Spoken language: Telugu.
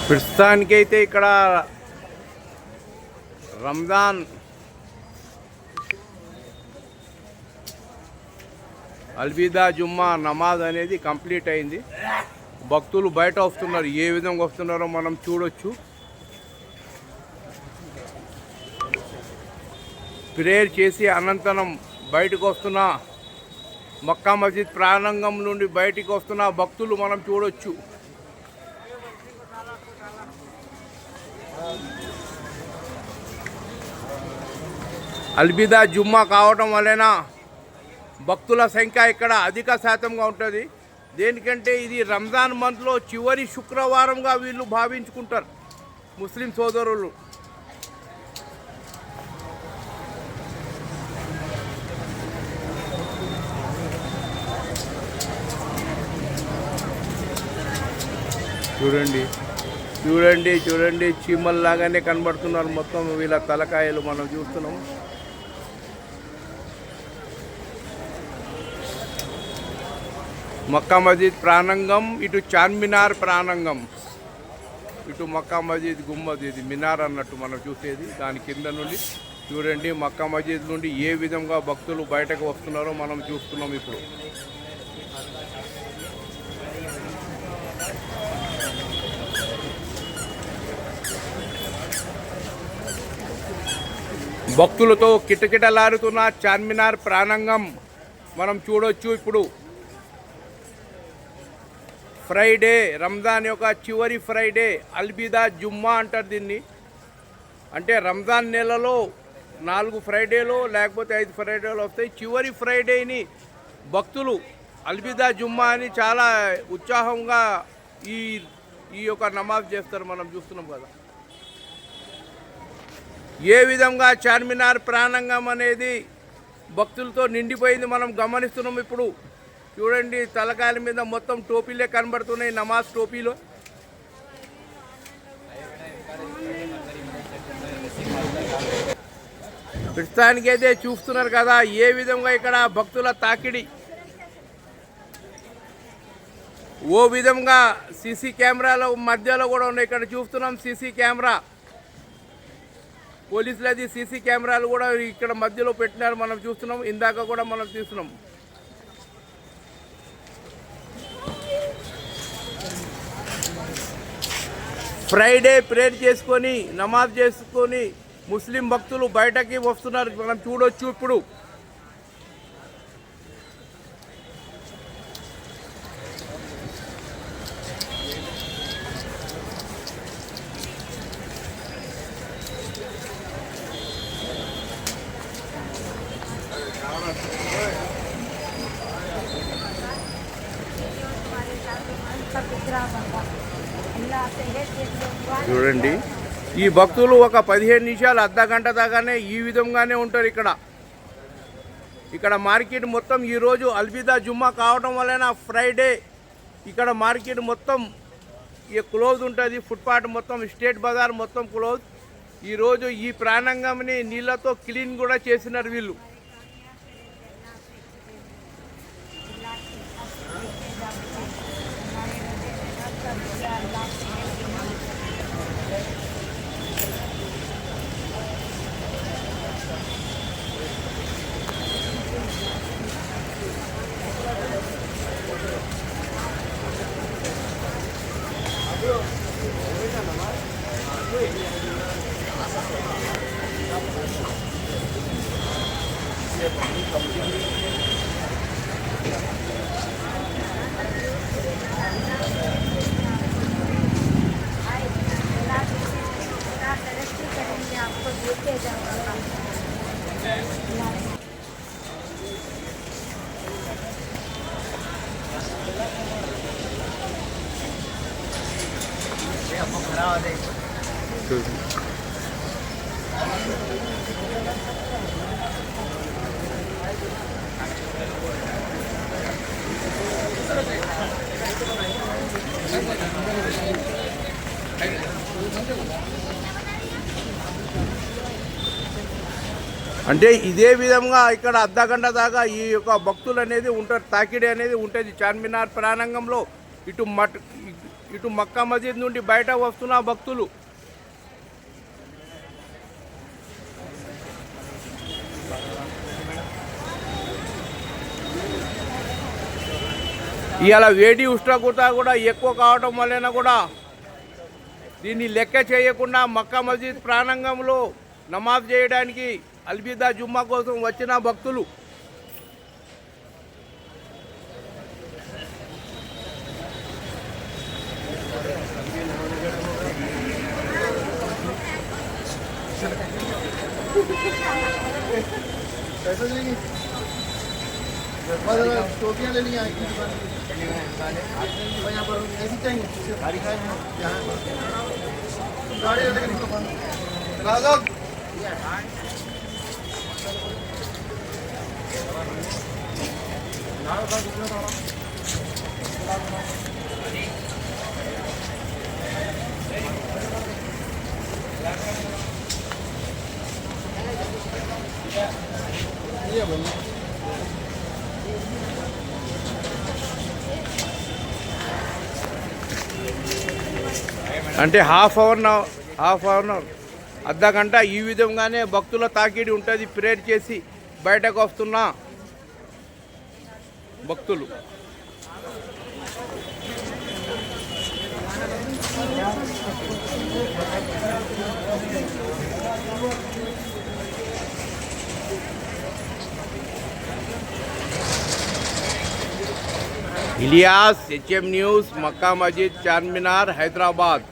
ప్రస్తుతానికైతే ఇక్కడ రంజాన్ అల్విదా జుమ్మా నమాజ్ అనేది కంప్లీట్ అయింది. భక్తులు బయట వస్తున్నారు. ఏ విధంగా వస్తున్నారో మనం చూడొచ్చు. ప్రేయర్ చేసి అనంతరం బయటకు వస్తున్న మక్కా మస్జిద్ ప్రాంగణం నుండి బయటికి వస్తున్న భక్తులు మనం చూడొచ్చు. అల్విదా జుమ్మా కావడం వలన భక్తుల సంఖ్య ఇక్కడ అధిక శాతంగా ఉంటుంది. దేనికంటే ఇది రంజాన్ మంత్లో చివరి శుక్రవారంగా వీళ్ళు భావించుకుంటారు ముస్లిం సోదరులు. చూడండి చూడండి చూడండి చీమల్లాగానే కనబడుతున్నారు మొత్తం వీళ్ళ తలకాయలు మనం చూస్తున్నాము. మక్కా మస్జిద్ ప్రాంగణం, ఇటు చార్మినార్ ప్రాంగణం, ఇటు మక్కా మస్జిద్ గుమ్మద్, ఇది మినార్ అన్నట్టు మనం చూసేది. దాని కింద నుండి చూడండి మక్కా మస్జిద్ నుండి ఏ విధంగా భక్తులు బయటకు వస్తున్నారో మనం చూస్తున్నాం. ఇప్పుడు భక్తులతో కిటకిటలాడుతున్న చార్మినార్ ప్రాంగణం మనం చూడొచ్చు. ఇప్పుడు ఫ్రైడే, రంజాన్ యొక్క చివరి ఫ్రైడే, అల్విదా జుమ్మా అంటారు దీన్ని. అంటే రంజాన్ నెలలో 4 ఫ్రైడేలు లేకపోతే 5 ఫ్రైడేలు వస్తాయి. చివరి ఫ్రైడేని భక్తులు అల్విదా జుమ్మా అని చాలా ఉత్సాహంగా ఈ యొక్క నమాజ్ చేస్తారు. మనం చూస్తున్నాం కదా ఏ విధంగా చార్మినార్ ప్రాంగణం అనేది భక్తులతో నిండిపోయింది మనం గమనిస్తున్నాం. ఇప్పుడు చూడండి తలకాయల మీద మొత్తం టోపీలే కనబడుతున్నాయి, నమాజ్ టోపీలు. ప్రస్తుతానికైతే చూస్తున్నారు కదా ఏ విధంగా ఇక్కడ భక్తుల తాకిడి. ఓ విధంగా సీసీ కెమెరాల మధ్యలో కూడా ఉన్నాయి. ఇక్కడ చూస్తున్నాం సీసీ కెమెరా, పోలీసులది సీసీ కెమెరాలు కూడా ఇక్కడ మధ్యలో పెట్టినారు మనం చూస్తున్నాం. ఇందాక కూడా మనం చూస్తున్నాం. ఫ్రైడే ప్రేయర్ చేసుకొని నమాజ్ చేసుకొని ముస్లిం భక్తులు బయటకి వస్తున్నారు మనం చూడొచ్చు. ఇప్పుడు చూడండి ఈ భక్తులు ఒక 15 నిమిషాలు అర్ధ గంట దాకానే ఈ విధంగానే ఉంటారు. ఇక్కడ మార్కెట్ మొత్తం ఈరోజు అల్విదా జుమ్మా కావడం వలన ఫ్రైడే ఇక్కడ మార్కెట్ మొత్తం క్లోజ్ ఉంటుంది. ఫుట్పాత్ మొత్తం, స్టేట్ బజార్ మొత్తం క్లోజ్. ఈరోజు ఈ ప్రాంగణంని నీళ్ళతో క్లీన్ కూడా చేసినారు వీళ్ళు. అంటే ఇదే విధంగా ఇక్కడ అర్ధ గంట దాకా ఈ యొక్క భక్తులు అనేది ఉంటారు, తాకిడి అనేది ఉంటుంది చార్మినార్ ప్రాంగణంలో. ఇటు ఇటు మక్కా మసీద్ నుండి బయట వస్తున్న భక్తులు. ఇవాళ వేడి ఉష్ణోగ్రత కూడా ఎక్కువ కావడం వలన కూడా దీన్ని లెక్క చేయకుండా మక్కా మసీద్ ప్రాంగణంలో నమాజ్ చేయడానికి అల్బిదా జుమ్మా కోసం వచ్చిన భక్తులు. टोपियाँ लेनी है यहाँ पर ऐसी चाहिए गाड़ी అంటే హాఫ్ అవర్ అర్ధ గంట ఈ విధంగానే భక్తుల తాకిడి ఉంటుంది. ప్రేయర్ చేసి బయటకు వస్తున్న భక్తులు. इलियास HM न्यूज़ मक्का मस्जिद चारमीनार हैदराबाद.